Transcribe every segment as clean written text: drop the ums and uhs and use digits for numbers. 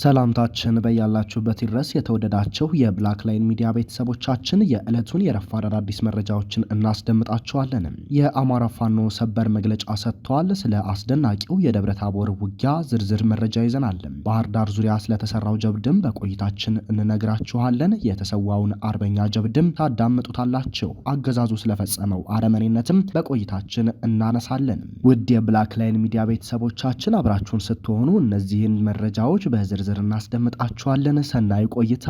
ሰላምታችን በያላችሁበት ድረስ የተወደዳችሁ የብላክ ላይን ሚዲያ ቤተሰቦቻችን የዕለቱን የረፋድ አዳዲስ መረጃዎችን እናስደምጣችኋለን። የአማራ ፋኖ ሰበር መግለጫ ሰጥቷል። ስለ አስደናቂው የደብረ ታቦር ውጊያ ዝርዝር መረጃ ይዘናል። ባህር ዳር ዙሪያ ስለተሰራው ጀብድም በቆይታችን እንነግራችኋለን። የተሰዋውን አርበኛ ጀብድም ታዳምጡታላችሁ። አገዛዙ ስለፈጸመው አረመኔነትም በቆይታችን እናነሳለን። ውድ የብላክ ላይን ሚዲያ ቤተሰቦቻችን አብራችሁን ስትሆኑ እነዚህን መረጃዎች በዝርዝር እናስደምጣችኋለን። ሰናይ ቆይታ።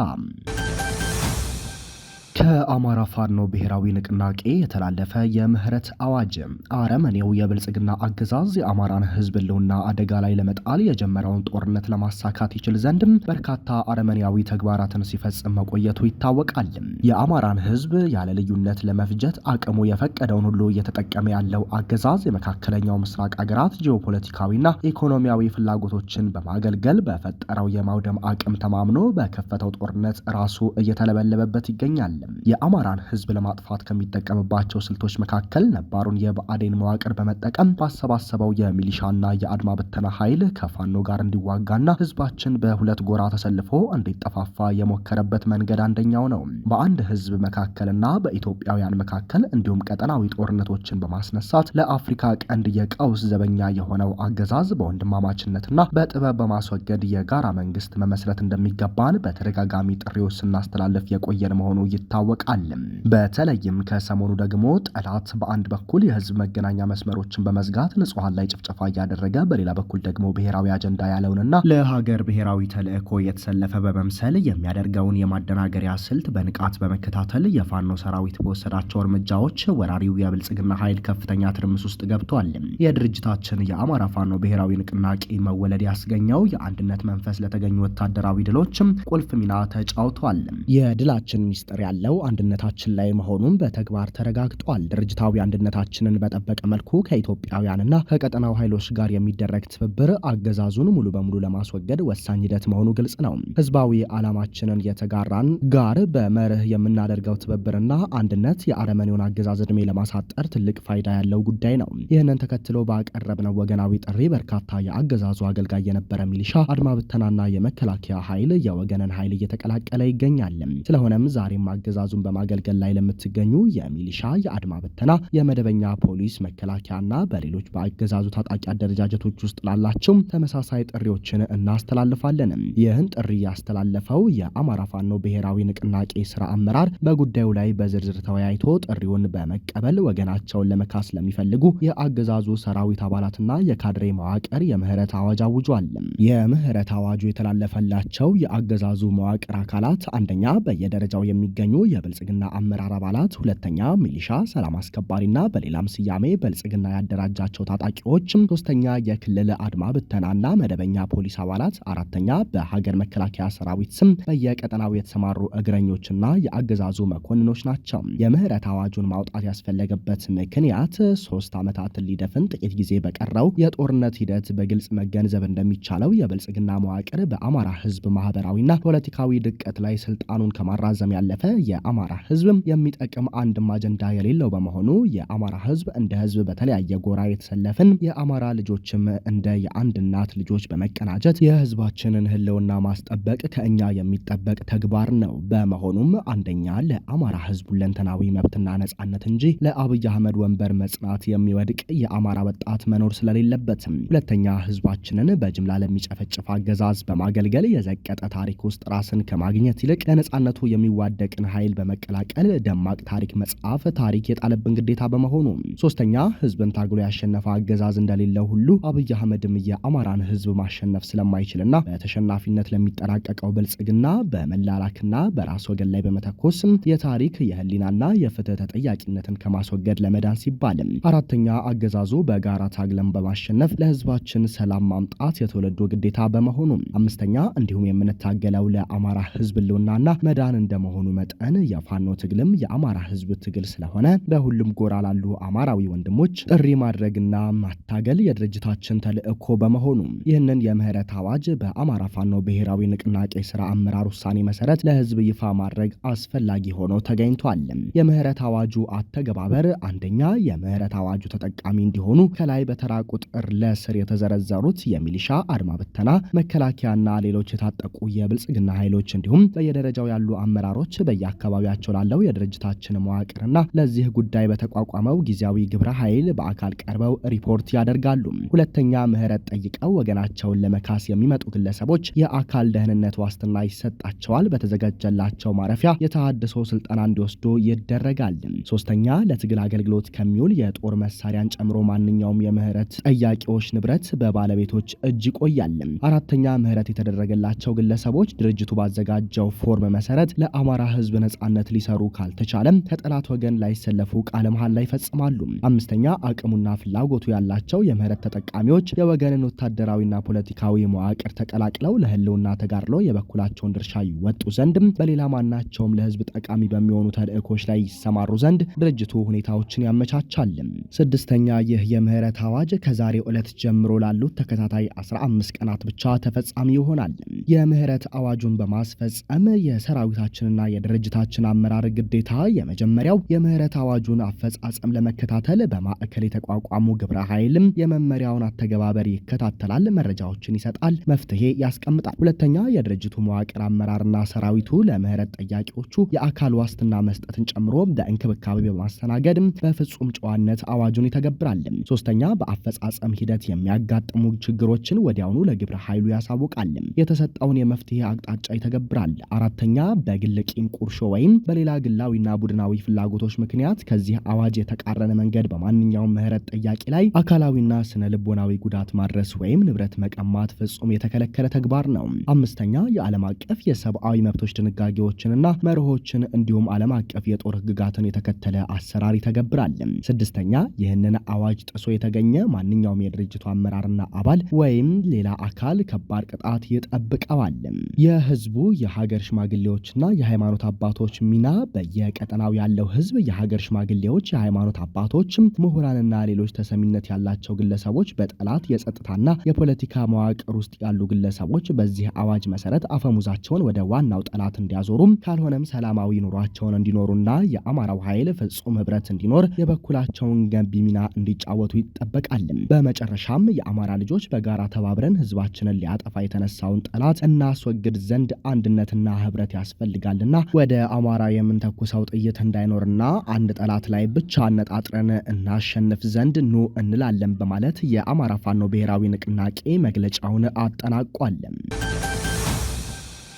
ከአማራ ፋኖ ብሔራዊ ንቅናቄ የተላለፈ የምህረት አዋጅ። አረመኔው የብልጽግና አገዛዝ የአማራን ሕዝብ ህልውና አደጋ ላይ ለመጣል የጀመረውን ጦርነት ለማሳካት ይችል ዘንድ በርካታ አረመኔያዊ ተግባራትን ሲፈጽም መቆየቱ ይታወቃል። የአማራን ሕዝብ ያለ ልዩነት ለመፍጀት አቅሙ የፈቀደውን ሁሉ እየተጠቀመ ያለው አገዛዝ የመካከለኛው ምስራቅ ሀገራት ጂኦፖለቲካዊና ኢኮኖሚያዊ ፍላጎቶችን በማገልገል በፈጠረው የማውደም አቅም ተማምኖ በከፈተው ጦርነት ራሱ እየተለበለበበት ይገኛል። የአማራን ህዝብ ለማጥፋት ከሚጠቀምባቸው ስልቶች መካከል ነባሩን የብአዴን መዋቅር በመጠቀም ባሰባሰበው የሚሊሻና የአድማ ብተና ኃይል ከፋኖ ጋር እንዲዋጋና ህዝባችን በሁለት ጎራ ተሰልፎ እንዲጠፋፋ የሞከረበት መንገድ አንደኛው ነው። በአንድ ህዝብ መካከልና በኢትዮጵያውያን መካከል እንዲሁም ቀጠናዊ ጦርነቶችን በማስነሳት ለአፍሪካ ቀንድ የቀውስ ዘበኛ የሆነው አገዛዝ በወንድማማችነትና በጥበብ በማስወገድ የጋራ መንግስት መመስረት እንደሚገባን በተደጋጋሚ ጥሪዎች ስናስተላለፍ የቆየን መሆኑ ይታወቃል። በተለይም ከሰሞኑ ደግሞ ጠላት በአንድ በኩል የህዝብ መገናኛ መስመሮችን በመዝጋት ንጹሃን ላይ ጭፍጨፋ እያደረገ በሌላ በኩል ደግሞ ብሔራዊ አጀንዳ ያለውንና ለሀገር ብሔራዊ ተልእኮ የተሰለፈ በመምሰል የሚያደርገውን የማደናገሪያ ስልት በንቃት በመከታተል የፋኖ ሰራዊት በወሰዳቸው እርምጃዎች ወራሪው የብልጽግና ኃይል ከፍተኛ ትርምስ ውስጥ ገብቷል። የድርጅታችን የአማራ ፋኖ ብሔራዊ ንቅናቄ መወለድ ያስገኘው የአንድነት መንፈስ ለተገኙ ወታደራዊ ድሎችም ቁልፍ ሚና ተጫውቷል። የድላችን ሚስጥር ያለው አንድነታችን ላይ መሆኑን በተግባር ተረጋግጧል። ድርጅታዊ አንድነታችንን በጠበቀ መልኩ ከኢትዮጵያውያንና ከቀጠናው ኃይሎች ጋር የሚደረግ ትብብር አገዛዙን ሙሉ በሙሉ ለማስወገድ ወሳኝ ሂደት መሆኑ ግልጽ ነው። ህዝባዊ ዓላማችንን የተጋራን ጋር በመርህ የምናደርገው ትብብርና አንድነት የአረመኔውን አገዛዝ ዕድሜ ለማሳጠር ትልቅ ፋይዳ ያለው ጉዳይ ነው። ይህንን ተከትሎ ባቀረብነው ወገናዊ ጥሪ በርካታ የአገዛዙ አገልጋይ የነበረ ሚሊሻ፣ አድማ ብተናና የመከላከያ ኃይል የወገንን ኃይል እየተቀላቀለ ይገኛል። ስለሆነም ዛሬም አገዛዙን በማገልገል ላይ ለምትገኙ የሚሊሻ፣ የአድማ ብተና፣ የመደበኛ ፖሊስ፣ መከላከያና በሌሎች በአገዛዙ ታጣቂ አደረጃጀቶች ውስጥ ላላቸው ተመሳሳይ ጥሪዎችን እናስተላልፋለን። ይህን ጥሪ ያስተላለፈው የአማራ ፋኖ ብሔራዊ ንቅናቄ ስራ አመራር በጉዳዩ ላይ በዝርዝር ተወያይቶ ጥሪውን በመቀበል ወገናቸውን ለመካስ ለሚፈልጉ የአገዛዙ ሰራዊት አባላትና የካድሬ መዋቅር የምህረት አዋጅ አውጇል። የምህረት አዋጁ የተላለፈላቸው የአገዛዙ መዋቅር አካላት አንደኛ በየደረጃው የሚገኙ የብልጽግና አመራር አባላት፣ ሁለተኛ ሚሊሻ፣ ሰላም አስከባሪና በሌላም ስያሜ ብልጽግና ያደራጃቸው ታጣቂዎች፣ ሶስተኛ የክልል አድማ ብተናና መደበኛ ፖሊስ አባላት፣ አራተኛ በሀገር መከላከያ ሰራዊት ስም በየቀጠናው የተሰማሩ እግረኞችና የአገዛዙ መኮንኖች ናቸው። የምህረት አዋጁን ማውጣት ያስፈለገበት ምክንያት 3 ዓመታትን ሊደፍን ጥቂት ጊዜ በቀረው የጦርነት ሂደት በግልጽ መገንዘብ እንደሚቻለው የብልጽግና መዋቅር በአማራ ህዝብ ማህበራዊና ፖለቲካዊ ድቀት ላይ ስልጣኑን ከማራዘም ያለፈ የአማራ ህዝብም የሚጠቅም አንድም አጀንዳ የሌለው በመሆኑ የአማራ ህዝብ እንደ ህዝብ በተለያየ ጎራ የተሰለፍን የአማራ ልጆችም እንደ የአንድ እናት ልጆች በመቀናጀት የህዝባችንን ህልውና ማስጠበቅ ከእኛ የሚጠበቅ ተግባር ነው። በመሆኑም አንደኛ ለአማራ ህዝብ ሁለንተናዊ መብትና ነጻነት እንጂ ለአብይ አህመድ ወንበር መጽናት የሚወድቅ የአማራ ወጣት መኖር ስለሌለበትም፣ ሁለተኛ ህዝባችንን በጅምላ ለሚጨፈጭፍ አገዛዝ በማገልገል የዘቀጠ ታሪክ ውስጥ ራስን ከማግኘት ይልቅ ለነጻነቱ የሚዋደቅን ኃይል በመቀላቀል ደማቅ ታሪክ መጽሐፍ ታሪክ የጣለብን ግዴታ በመሆኑ፣ ሶስተኛ ህዝብን ታግሎ ያሸነፈ አገዛዝ እንደሌለው ሁሉ አብይ አህመድም የአማራን ህዝብ ማሸነፍ ስለማይችልና በተሸናፊነት ለሚጠናቀቀው ብልጽግና በመላላክና በራስ ወገን ላይ በመተኮስ የታሪክ የህሊናና የፍትህ ተጠያቂነትን ከማስወገድ ለመዳን ሲባል፣ አራተኛ አገዛዙ በጋራ ታግለን በማሸነፍ ለህዝባችን ሰላም ማምጣት የተወለዶ ግዴታ በመሆኑ፣ አምስተኛ እንዲሁም የምንታገለው ለአማራ ህዝብ ህልውናና መዳን እንደመሆኑ መጠን መጠን የፋኖ ትግልም የአማራ ህዝብ ትግል ስለሆነ በሁሉም ጎራ ላሉ አማራዊ ወንድሞች ጥሪ ማድረግና ማታገል የድርጅታችን ተልእኮ በመሆኑ ይህንን የምህረት አዋጅ በአማራ ፋኖ ብሔራዊ ንቅናቄ ስራ አመራር ውሳኔ መሰረት ለህዝብ ይፋ ማድረግ አስፈላጊ ሆኖ ተገኝቷል። የምህረት አዋጁ አተገባበር አንደኛ የምህረት አዋጁ ተጠቃሚ እንዲሆኑ ከላይ በተራ ቁጥር ለስር የተዘረዘሩት የሚሊሻ አድማ ብተና መከላከያና ሌሎች የታጠቁ የብልጽግና ኃይሎች እንዲሁም በየደረጃው ያሉ አመራሮች በየአካባቢያቸው ላለው የድርጅታችን መዋቅርና ለዚህ ጉዳይ በተቋቋመው ጊዜያዊ ግብረ ኃይል በአካል ቀርበው ሪፖርት ያደርጋሉ። ሁለተኛ ምህረት ጠይቀው ወገናቸውን ለመካስ የሚመጡ ግለሰቦች የአካል ደህንነት ዋስትና ይሰጣቸዋል። በተዘጋጀላቸው ማረፊያ የተሃድሶ ስልጠና እንዲወስዱ ይደረጋል። ሶስተኛ ለትግል አገልግሎት ከሚውል የጦር መሳሪያን ጨምሮ ማንኛውም የምህረት ጠያቂዎች ንብረት በባለቤቶች እጅ ይቆያል። አራተኛ ምህረት የተደረገላቸው ግለሰቦች ድርጅቱ ባዘጋጀው ፎርም መሰረት ለአማራ ህዝብ ነጻነት ሊሰሩ ካልተቻለም ከጠላት ወገን ላይሰለፉ ቃለ መሐላ ይፈጽማሉ። አምስተኛ አቅሙና ፍላጎቱ ያላቸው የምህረት ተጠቃሚዎች የወገንን ወታደራዊና ፖለቲካዊ መዋቅር ተቀላቅለው ለህልውና ተጋድሎ የበኩላቸውን ድርሻ ይወጡ ዘንድ በሌላ ማናቸውም ለህዝብ ጠቃሚ በሚሆኑ ተልእኮች ላይ ይሰማሩ ዘንድ ድርጅቱ ሁኔታዎችን ያመቻቻል። ስድስተኛ ይህ የምህረት አዋጅ ከዛሬው ዕለት ጀምሮ ላሉት ተከታታይ 15 ቀናት ብቻ ተፈጻሚ ይሆናል። የምህረት አዋጁን በማስፈጸም የሰራዊታችንና የድርጅታችን አመራር ግዴታ የመጀመሪያው የምህረት አዋጁን አፈጻጸም ለመከታተል በማዕከል የተቋቋሙ ግብረ ኃይልም የመመሪያውን አተገባበር ይከታተላል፣ መረጃዎችን ይሰጣል፣ መፍትሄ ያስቀምጣል። ሁለተኛ የድርጅቱ መዋቅር አመራርና ሰራዊቱ ለምህረት ጠያቂዎቹ የአካል ዋስትና መስጠትን ጨምሮ በእንክብካቤ በማስተናገድ በፍጹም ጨዋነት አዋጁን ይተገብራል። ሶስተኛ በአፈጻጸም ሂደት የሚያጋጥሙ ችግሮችን ወዲያውኑ ለግብረ ኃይሉ ያሳውቃል፣ የተሰጠውን የመፍትሄ አቅጣጫ ይተገብራል። አራተኛ በግል ቂም፣ ቁርሾ ወይም በሌላ ግላዊና ቡድናዊ ፍላጎቶች ምክንያት ከዚህ አዋጅ የተቃረነ መንገድ በማንኛውም ምህረት ጠያቂ ላይ አካላዊና ስነ ልቦናዊ ጉዳት ማድረስ ወይም ንብረት መቀማት ፍጹም የተከለከለ ተግባር ነው። አምስተኛ የዓለም አቀፍ የሰብአዊ መብቶች ድንጋጌዎችንና መርሆችን እንዲሁም ዓለም አቀፍ የጦር ህግጋትን የተከተለ አሰራር ይተገብራል። ስድስተኛ ይህንን አዋጅ ጥሶ የተገኘ ማንኛውም የድርጅቱ አመራርና አባል ወይም ሌላ አካል ከባድ ቅጣት ይጠብቀዋል። የህዝቡ የሀገር ሽማግሌዎችና የሃይማኖት አባቶች ሚና በየቀጠናው ያለው ህዝብ፣ የሀገር ሽማግሌዎች፣ የሃይማኖት አባቶች፣ ምሁራንና ሌሎች ተሰሚነት ያላቸው ግለሰቦች በጠላት የጸጥታና የፖለቲካ መዋቅር ውስጥ ያሉ ግለሰቦች በዚህ አዋጅ መሰረት አፈሙዛቸውን ወደ ዋናው ጠላት እንዲያዞሩም ካልሆነም ሰላማዊ ኑሯቸውን እንዲኖሩና የአማራው ኃይል ፍጹም ህብረት እንዲኖር የበኩላቸውን ገንቢ ሚና እንዲጫወቱ ይጠበቃል። በመጨረሻም የአማራ ልጆች በጋራ ተባብረን ህዝባችንን ሊያጠፋ የተነሳውን ጠላት እናስወግድ ዘንድ አንድነትና ህብረት ያስፈልጋልና ወደ አማራ የምንተኩሰው ጥይት እንዳይኖርና አንድ ጠላት ላይ ብቻ አነጣጥረን እናሸንፍ ዘንድ ኑ እንላለን በማለት የአማራ ፋኖ ብሔራዊ ንቅናቄ መግለጫውን አጠናቋል።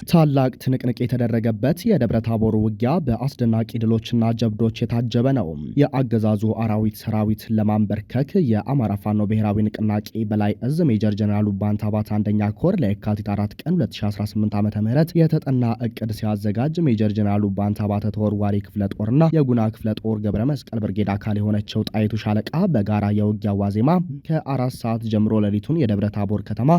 ታላቅ ትንቅንቅ የተደረገበት የደብረ ታቦር ውጊያ በአስደናቂ ድሎችና ጀብዶች የታጀበ ነው። የአገዛዙ አራዊት ሰራዊት ለማንበርከክ የአማራ ፋኖ ብሔራዊ ንቅናቄ በላይ እዝ ሜጀር ጀነራል ባንታ ባታ አንደኛ ኮር ለየካቲት 4 ቀን 2018 ዓ.ም የተጠና እቅድ ሲያዘጋጅ ሜጀር ጀነራል ባንታ ባታ ተወርዋሪ ክፍለ ጦርና የጉና ክፍለ ጦር ገብረ መስቀል ብርጌድ አካል የሆነችው ጣይቱ ሻለቃ በጋራ የውጊያ ዋዜማ ከ4 ሰዓት ጀምሮ ሌሊቱን የደብረ ታቦር ከተማ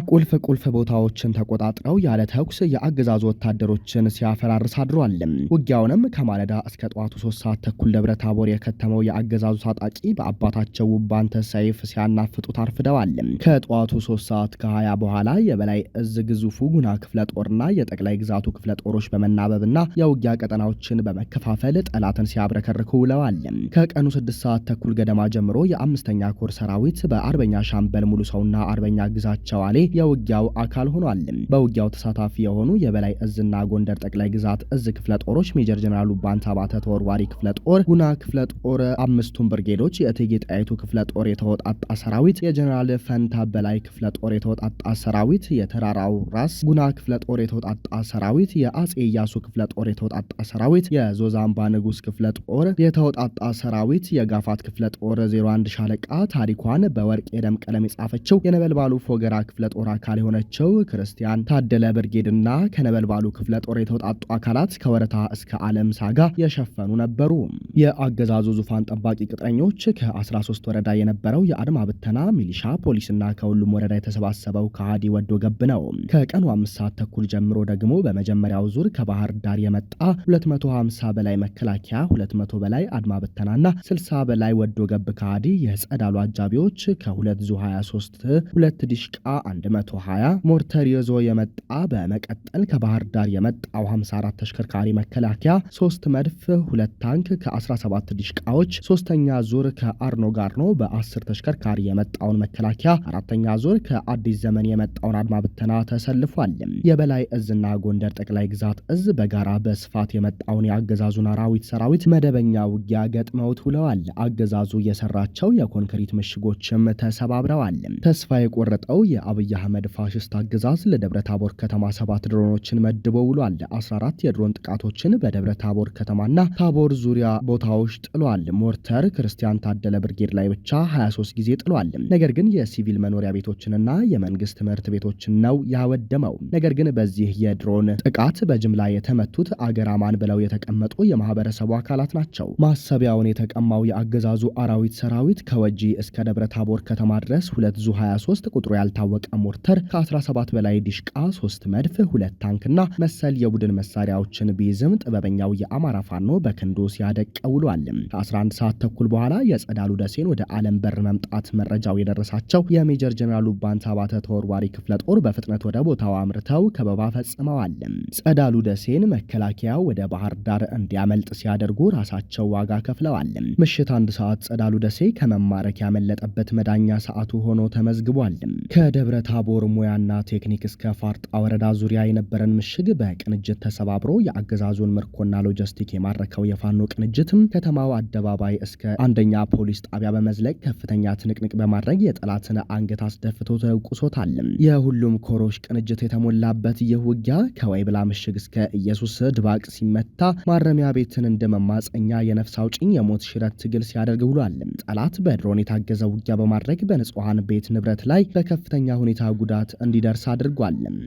ቁልፍ ቦታዎችን ተቆጣጥረው ያለ ተኩስ የአገዛዙ ወታደሮችን ሲያፈራርስ አድሯል። ውጊያውንም ከማለዳ እስከ ጠዋቱ 3 ሰዓት ተኩል ደብረ ታቦር የከተመው የአገዛዙ ታጣቂ በአባታቸው ውባንተ ሰይፍ ሲያናፍጡት አርፍደዋል። ከጠዋቱ 3 ሰዓት ከ20 በኋላ የበላይ እዝ ግዙፉ ጉና ክፍለ ጦርና የጠቅላይ ግዛቱ ክፍለ ጦሮች በመናበብና የውጊያ ቀጠናዎችን በመከፋፈል ጠላትን ሲያብረከርኩ ውለዋል። ከቀኑ 6 ሰዓት ተኩል ገደማ ጀምሮ የአምስተኛ ኮር ሰራዊት በአርበኛ ሻምበል ሙሉ ሰውና አርበኛ ግዛቸው አሌ የውጊያው አካል ሆኗል። በውጊያው ተሳታፊ የሆኑ የበላይ እዝና ጎንደር ጠቅላይ ግዛት እዝ ክፍለ ጦሮች ሜጀር ጀነራል ባንታ ባተ ተወርዋሪ ክፍለ ጦር፣ ጉና ክፍለ ጦር፣ አምስቱም ብርጌዶች፣ የእቴጌ ጣይቱ ክፍለ ጦር የተወጣጣ ሰራዊት፣ የጀነራል ፈንታ በላይ ክፍለ ጦር የተወጣጣ ሰራዊት፣ የተራራው ራስ ጉና ክፍለ ጦር የተወጣጣ ሰራዊት፣ የአጼ ኢያሱ ክፍለ ጦር የተወጣጣ ሰራዊት፣ የዞዛምባ ንጉስ ክፍለ ጦር የተወጣጣ ሰራዊት፣ የጋፋት ክፍለ ጦር 01 ሻለቃ ታሪኳን በወርቅ የደም ቀለም የጻፈችው የነበልባሉ ፎገራ ክፍለ ጦር አካል የሆነችው ክርስቲያን ታደለ ብርጌድና ነበልባሉ ክፍለ ጦር የተውጣጡ አካላት ከወረታ እስከ ዓለም ሳጋ የሸፈኑ ነበሩ። የአገዛዙ ዙፋን ጠባቂ ቅጥረኞች ከ13 ወረዳ የነበረው የአድማ ብተና ሚሊሻ ፖሊስና ከሁሉም ወረዳ የተሰባሰበው ከሃዲ ወዶ ገብ ነው። ከቀኑ 5 ሰዓት ተኩል ጀምሮ ደግሞ በመጀመሪያው ዙር ከባህር ዳር የመጣ 250 በላይ መከላከያ፣ 200 በላይ አድማ ብተናና 60 በላይ ወዶ ገብ ከሃዲ የጸዳሉ አጃቢዎች ከ2 ዙ 23 2 ዲሽቃ 120 ሞርተር ይዞ የመጣ በመቀጠል ከባህር ዳር የመጣው 54 ተሽከርካሪ መከላከያ 3 መድፍ 2 ታንክ ከ17 ዲሽቃዎች ሶስተኛ ዙር ከአርኖ ጋር ነው በ10 ተሽከርካሪ የመጣውን መከላከያ አራተኛ ዙር ከአዲስ ዘመን የመጣውን አድማ ብተና ተሰልፏል። የበላይ እዝና ጎንደር ጠቅላይ ግዛት እዝ በጋራ በስፋት የመጣውን የአገዛዙን አራዊት ሰራዊት መደበኛ ውጊያ ገጥመውት ውለዋል። አገዛዙ የሰራቸው የኮንክሪት ምሽጎችም ተሰባብረዋል። ተስፋ የቆረጠው የአብይ አህመድ ፋሽስት አገዛዝ ለደብረ ታቦር ከተማ 7 ድሮኖችን መድቦ ውሏል። 14 የድሮን ጥቃቶችን በደብረ ታቦር ከተማና ታቦር ዙሪያ ቦታዎች ጥሏል። ሞርተር ክርስቲያን ታደለ ብርጌድ ላይ ብቻ 23 ጊዜ ጥሏል። ነገር ግን የሲቪል መኖሪያ ቤቶችንና የመንግስት ትምህርት ቤቶችን ነው ያወደመው። ነገር ግን በዚህ የድሮን ጥቃት በጅምላ የተመቱት አገር አማን ብለው የተቀመጡ የማህበረሰቡ አካላት ናቸው። ማሰቢያውን የተቀማው የአገዛዙ አራዊት ሰራዊት ከወጂ እስከ ደብረ ታቦር ከተማ ድረስ 2 ዙ 23 ቁጥሩ ያልታወቀ ሞርተር ከ17 በላይ ዲሽቃ 3 መድፍ 2 ታንክና መሰል የቡድን መሳሪያዎችን ቢይዝም ጥበበኛው የአማራ ፋኖ በክንዱ ሲያደቅ ውሏል። ከ11 ሰዓት ተኩል በኋላ የጸዳሉ ደሴን ወደ ዓለም በር መምጣት መረጃው የደረሳቸው የሜጀር ጀነራሉ ባንታ ባተ ተወርዋሪ ክፍለ ጦር በፍጥነት ወደ ቦታው አምርተው ከበባ ፈጽመዋል። ጸዳሉ ደሴን መከላከያው ወደ ባህር ዳር እንዲያመልጥ ሲያደርጉ ራሳቸው ዋጋ ከፍለዋል። ምሽት 1 ሰዓት ጸዳሉ ደሴ ከመማረክ ያመለጠበት መዳኛ ሰዓቱ ሆኖ ተመዝግቧል። ከደብረ ታቦር ሙያና ቴክኒክ እስከ ፋርጣ ወረዳ ዙሪያ የነበረን ምሽግ በቅንጅት ተሰባብሮ የአገዛዙን ምርኮና ሎጂስቲክ የማረከው የፋኖ ቅንጅትም ከተማው አደባባይ እስከ አንደኛ ፖሊስ ጣቢያ በመዝለቅ ከፍተኛ ትንቅንቅ በማድረግ የጠላትን አንገት አስደፍቶ ተቁሶታል። የሁሉም ኮሮች ቅንጅት የተሞላበት ይህ ውጊያ ከወይብላ ምሽግ እስከ ኢየሱስ ድባቅ ሲመታ ማረሚያ ቤትን እንደ መማፀኛ የነፍስ አውጭኝ የሞት ሽረት ትግል ሲያደርግ ውሏል። ጠላት በድሮን የታገዘ ውጊያ በማድረግ በንጹሃን ቤት ንብረት ላይ በከፍተኛ ሁኔታ ጉዳት እንዲደርስ አድርጓል።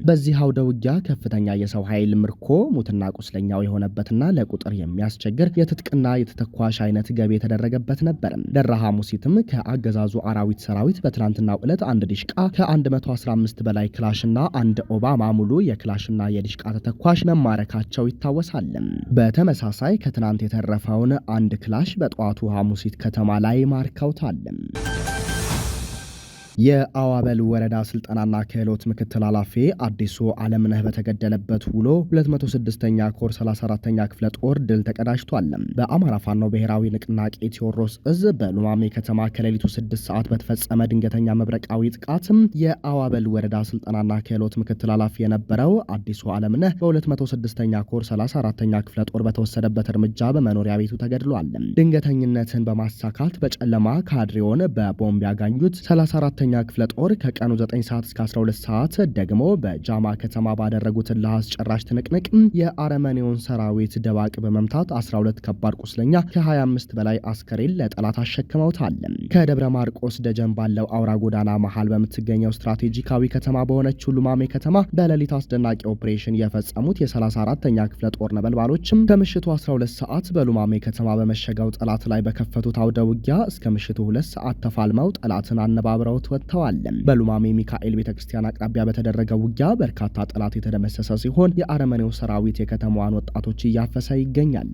በዚህ አውደ ውጊያ ከፍተኛ የሰው ኃይል ምርኮ ሙትና ቁስለኛው የሆነበትና ለቁጥር የሚያስቸግር የትጥቅና የተተኳሽ አይነት ገቢ የተደረገበት ነበር። ደራ ሐሙሲትም ከአገዛዙ አራዊት ሰራዊት በትናንትናው ዕለት 1 ዲሽቃ ከ115 በላይ ክላሽና 1 ኦባማ ሙሉ የክላሽና የዲሽቃ ተተኳሽ መማረካቸው ይታወሳል። በተመሳሳይ ከትናንት የተረፈውን 1 ክላሽ በጠዋቱ ሐሙሲት ከተማ ላይ ማርከውታል። የአዋበል ወረዳ ስልጠናና ክህሎት ምክትል ኃላፊ አዲሱ አለምነህ በተገደለበት ውሎ 206ኛ ኮር 34ኛ ክፍለ ጦር ድል ተቀዳጅቷል። በአማራ ፋኖ ብሔራዊ ንቅናቄ ቴዎድሮስ እዝ በሉማሜ ከተማ ከሌሊቱ 6 ሰዓት በተፈጸመ ድንገተኛ መብረቃዊ ጥቃትም የአዋበል ወረዳ ስልጠናና ክህሎት ምክትል ኃላፊ የነበረው አዲሱ አለምነህ በ206ኛ ኮር 34ኛ ክፍለ ጦር በተወሰደበት እርምጃ በመኖሪያ ቤቱ ተገድሏል። ድንገተኝነትን በማሳካት በጨለማ ካድሬውን በቦምብ ያጋኙት 34ኛ ክፍለ ጦር ከቀኑ 9 ሰዓት እስከ 12 ሰዓት ደግሞ በጃማ ከተማ ባደረጉት ለአስጨራሽ ትንቅንቅ የአረመኔውን ሰራዊት ደባቅ በመምታት 12 ከባድ ቁስለኛ ከ25 በላይ አስከሬን ለጠላት አሸክመውታል። ከደብረ ማርቆስ ደጀን ባለው አውራ ጎዳና መሃል በምትገኘው ስትራቴጂካዊ ከተማ በሆነችው ሉማሜ ከተማ በሌሊት አስደናቂ ኦፕሬሽን የፈጸሙት የ34ኛ ክፍለ ጦር ነበልባሎችም ከምሽቱ 12 ሰዓት በሉማሜ ከተማ በመሸገው ጠላት ላይ በከፈቱት አውደ ውጊያ እስከ ምሽቱ 2 ሰዓት ተፋልመው ጠላትን አነባብረውት ወጥተዋል። በሉማሜ ሚካኤል ቤተክርስቲያን አቅራቢያ በተደረገው ውጊያ በርካታ ጠላት የተደመሰሰ ሲሆን የአረመኔው ሰራዊት የከተማዋን ወጣቶች እያፈሰ ይገኛል።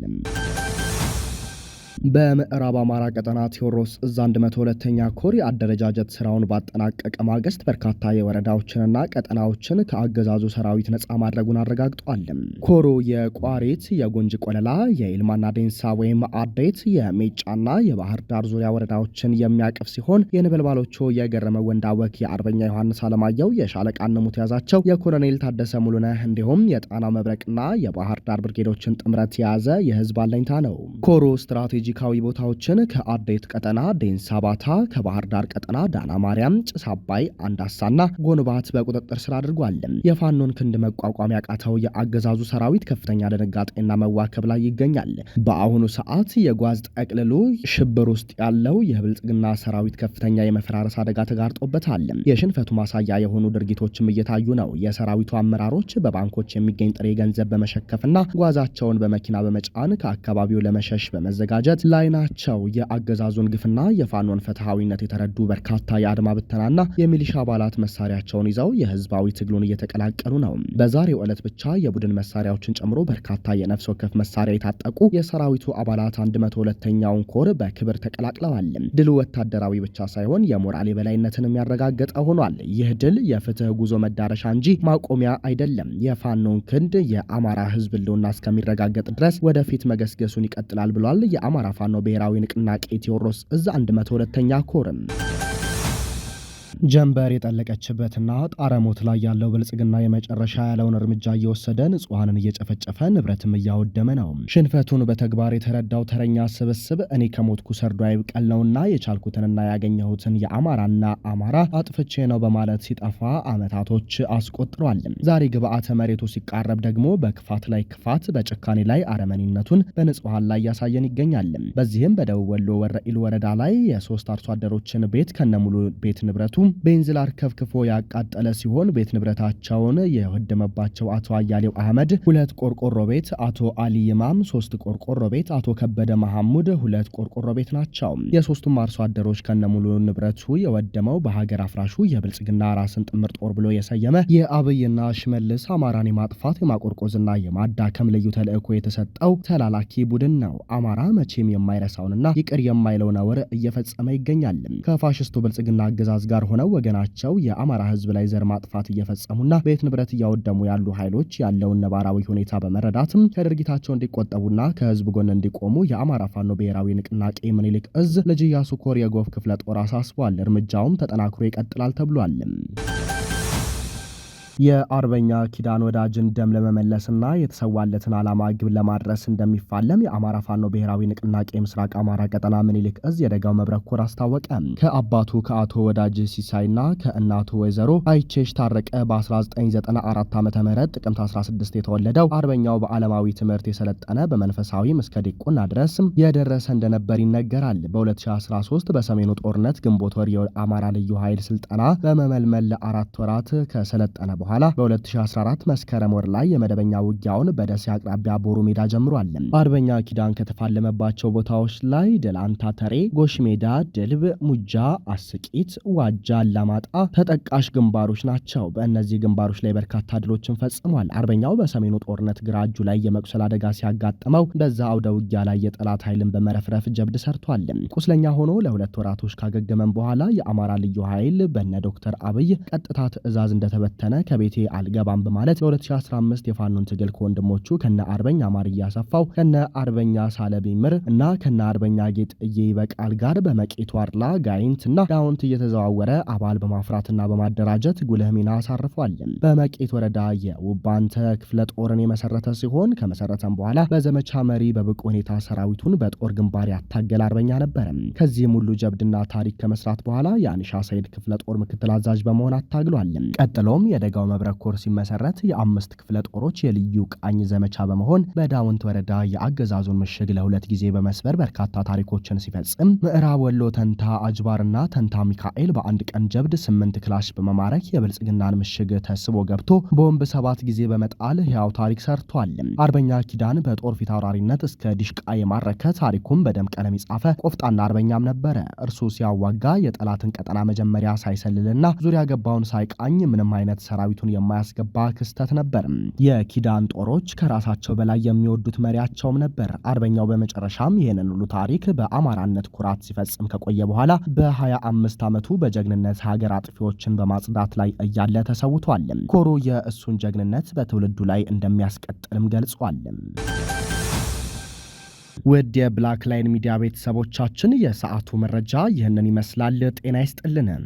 በምዕራብ አማራ ቀጠና ቴዎድሮስ እዝ 102ኛ ኮር የአደረጃጀት ስራውን ባጠናቀቀ ማግስት በርካታ የወረዳዎችንና ቀጠናዎችን ከአገዛዙ ሰራዊት ነጻ ማድረጉን አረጋግጧል። ኮሩ የቋሪት፣ የጎንጅ ቆለላ፣ የኢልማና ዴንሳ ወይም አዴት፣ የሜጫና የባህር ዳር ዙሪያ ወረዳዎችን የሚያቅፍ ሲሆን የነበልባሎቹ የገረመ ወንዳወክ፣ የአርበኛ ዮሐንስ አለማየሁ፣ የሻለቃ ነሙት ያዛቸው፣ የኮሎኔል ታደሰ ሙሉነህ እንዲሁም የጣናው መብረቅና የባህር ዳር ብርጌዶችን ጥምረት የያዘ የህዝብ አለኝታ ነው። ኮሩ ስትራቴጂ ስትራቴጂካዊ ቦታዎችን ከአዴት ቀጠና ዴንሳ ባታ፣ ከባህር ዳር ቀጠና ዳና ማርያም፣ ጭስ አባይ፣ አንዳሳና ጎንባት በቁጥጥር ስር አድርጓል። የፋኖን ክንድ መቋቋም ያቃተው የአገዛዙ ሰራዊት ከፍተኛ ድንጋጤና መዋከብ ላይ ይገኛል። በአሁኑ ሰዓት የጓዝ ጠቅልሎ ሽብር ውስጥ ያለው የብልጽግና ሰራዊት ከፍተኛ የመፈራረስ አደጋ ተጋርጦበታል። የሽንፈቱ ማሳያ የሆኑ ድርጊቶችም እየታዩ ነው። የሰራዊቱ አመራሮች በባንኮች የሚገኝ ጥሬ ገንዘብ በመሸከፍና ጓዛቸውን በመኪና በመጫን ከአካባቢው ለመሸሽ በመዘጋጀት ላይ ናቸው። የአገዛዙን ግፍና የፋኖን ፍትሃዊነት የተረዱ በርካታ የአድማ ብተናና የሚሊሻ አባላት መሳሪያቸውን ይዘው የህዝባዊ ትግሉን እየተቀላቀሉ ነው። በዛሬው ዕለት ብቻ የቡድን መሳሪያዎችን ጨምሮ በርካታ የነፍስ ወከፍ መሳሪያ የታጠቁ የሰራዊቱ አባላት 102ኛውን ኮር በክብር ተቀላቅለዋል። ድሉ ወታደራዊ ብቻ ሳይሆን የሞራል የበላይነትንም ያረጋገጠ ሆኗል። ይህ ድል የፍትህ ጉዞ መዳረሻ እንጂ ማቆሚያ አይደለም። የፋኖን ክንድ የአማራ ህዝብ ህልውና እስከሚረጋገጥ ድረስ ወደፊት መገስገሱን ይቀጥላል ብሏል። የአማራ ፋኖ ብሔራዊ ንቅናቄ ቴዎድሮስ እዝ 102ኛ ኮርም ጀንበር የጠለቀችበትና ጣረሞት ላይ ያለው ብልጽግና የመጨረሻ ያለውን እርምጃ እየወሰደ ንጹሃንን እየጨፈጨፈ ንብረትም እያወደመ ነው። ሽንፈቱን በተግባር የተረዳው ተረኛ ስብስብ እኔ ከሞትኩ ሰርዶ አይብቀል ነውና የቻልኩትንና ያገኘሁትን የአማራና አማራ አጥፍቼ ነው በማለት ሲጠፋ አመታቶች አስቆጥሯል። ዛሬ ግብአተ መሬቱ ሲቃረብ ደግሞ በክፋት ላይ ክፋት፣ በጭካኔ ላይ አረመኔነቱን በንጹሃን ላይ ያሳየን ይገኛል። በዚህም በደቡብ ወሎ ወረኢሉ ወረዳ ላይ የሶስት አርሶ አደሮችን ቤት ከነሙሉ ቤት ንብረቱ ቤንዚል አርከፍክፎ ያቃጠለ ሲሆን ቤት ንብረታቸውን የወደመባቸው አቶ አያሌው አህመድ 2 ቆርቆሮ ቤት፣ አቶ አሊ ይማም 3 ቆርቆሮ ቤት፣ አቶ ከበደ መሐሙድ 2 ቆርቆሮ ቤት ናቸው። የሶስቱም አርሶ አደሮች ከነሙሉ ንብረቱ የወደመው በሀገር አፍራሹ የብልጽግና ራስን ጥምር ጦር ብሎ የሰየመ የአብይና ሽመልስ አማራን የማጥፋት የማቆርቆዝና የማዳከም ልዩ ተልእኮ የተሰጠው ተላላኪ ቡድን ነው። አማራ መቼም የማይረሳውንና ይቅር የማይለው ነውር እየፈጸመ ይገኛል። ከፋሽስቱ ብልጽግና አገዛዝ ጋር ሆነው ወገናቸው የአማራ ህዝብ ላይ ዘር ማጥፋት እየፈጸሙና ቤት ንብረት እያወደሙ ያሉ ኃይሎች ያለውን ነባራዊ ሁኔታ በመረዳትም ከድርጊታቸው እንዲቆጠቡና ከህዝብ ጎን እንዲቆሙ የአማራ ፋኖ ብሔራዊ ንቅናቄ ምኒልክ እዝ ልጅ ኢያሱ ኮር የጎፍ ክፍለ ጦር አሳስቧል። እርምጃውም ተጠናክሮ ይቀጥላል ተብሏል። የአርበኛ ኪዳን ወዳጅን ደም ለመመለስና የተሰዋለትን ዓላማ ግብ ለማድረስ እንደሚፋለም የአማራ ፋኖ ብሔራዊ ንቅናቄ ምስራቅ አማራ ቀጠና ምኒልክ እዝ የደጋው መብረቅ ኮር አስታወቀ። ከአባቱ ከአቶ ወዳጅ ሲሳይና ከእናቱ ወይዘሮ አይቼሽ ታረቀ በ1994 ዓ.ም ጥቅምት 16 የተወለደው አርበኛው በዓለማዊ ትምህርት የሰለጠነ በመንፈሳዊም እስከ ዲቁና ድረስ የደረሰ እንደነበር ይነገራል። በ2013 በሰሜኑ ጦርነት ግንቦት ወር የአማራ ልዩ ኃይል ስልጠና በመመልመል ለ4 ወራት ከሰለጠነ በኋላ በ2014 መስከረም ወር ላይ የመደበኛ ውጊያውን በደሴ አቅራቢያ ቦሩ ሜዳ ጀምሯል። አርበኛ ኪዳን ከተፋለመባቸው ቦታዎች ላይ ደላንታ ተሬ፣ ጎሽ ሜዳ፣ ድልብ፣ ሙጃ፣ አስቂት፣ ዋጃ፣ አላማጣ ተጠቃሽ ግንባሮች ናቸው። በእነዚህ ግንባሮች ላይ በርካታ ድሎችን ፈጽሟል። አርበኛው በሰሜኑ ጦርነት ግራ እጁ ላይ የመቁሰል አደጋ ሲያጋጥመው በዛ አውደ ውጊያ ላይ የጠላት ኃይልን በመረፍረፍ ጀብድ ሰርቷል። ቁስለኛ ሆኖ ለ2 ወራቶች ካገገመን በኋላ የአማራ ልዩ ኃይል በነ ዶክተር አብይ ቀጥታ ትዕዛዝ እንደተበተነ ከቤቴ አልገባም በማለት በ2015 የፋኖን ትግል ከወንድሞቹ ከነ አርበኛ ማርያ ሰፋው፣ ከነ አርበኛ ሳለቢምር እና ከነ አርበኛ ጌጥ ይበቃል ጋር በመቄት ዋርላ ጋይንትና ዳውንት እየተዘዋወረ አባል በማፍራትና በማደራጀት ጉልህ ሚና አሳርፏል። በመቄት ወረዳ የውባንተ ክፍለ ጦርን የመሰረተ ሲሆን ከመሰረተም በኋላ በዘመቻ መሪ በብቁ ሁኔታ ሰራዊቱን በጦር ግንባር ያታገለ አርበኛ ነበር። ከዚህም ሁሉ ጀብድና ታሪክ ከመስራት በኋላ የአንሻ ሰይድ ክፍለ ጦር ምክትል አዛዥ በመሆን አታግሏል። ቀጥሎም የደጋው መብረቅ ኮር ሲመሰረት የ5 ክፍለ ጦሮች የልዩ ቃኝ ዘመቻ በመሆን በዳውንት ወረዳ የአገዛዙን ምሽግ ለ2 ጊዜ በመስበር በርካታ ታሪኮችን ሲፈጽም ምዕራብ ወሎ ተንታ አጅባርና ተንታ ሚካኤል በአንድ ቀን ጀብድ 8 ክላሽ በመማረክ የብልጽግናን ምሽግ ተስቦ ገብቶ ቦምብ 7 ጊዜ በመጣል ሕያው ታሪክ ሰርቷል። አርበኛ ኪዳን በጦር ፊት አውራሪነት እስከ ዲሽቃ የማረከ ታሪኩም በደም ቀለም የጻፈ ቆፍጣና አርበኛም ነበረ። እርሱ ሲያዋጋ የጠላትን ቀጠና መጀመሪያ ሳይሰልልና ዙሪያ ገባውን ሳይቃኝ ምንም አይነት ሰራዊቱን የማያስገባ ክስተት ነበር። የኪዳን ጦሮች ከራሳቸው በላይ የሚወዱት መሪያቸውም ነበር። አርበኛው በመጨረሻም ይህንን ሁሉ ታሪክ በአማራነት ኩራት ሲፈጽም ከቆየ በኋላ በ25 ዓመቱ በጀግንነት ሀገር አጥፊዎችን በማጽዳት ላይ እያለ ተሰውቷል። ኮሩ የእሱን ጀግንነት በትውልዱ ላይ እንደሚያስቀጥልም ገልጿል። ውድ የብላክ ላይን ሚዲያ ቤተሰቦቻችን የሰዓቱ መረጃ ይህንን ይመስላል። ጤና ይስጥልን።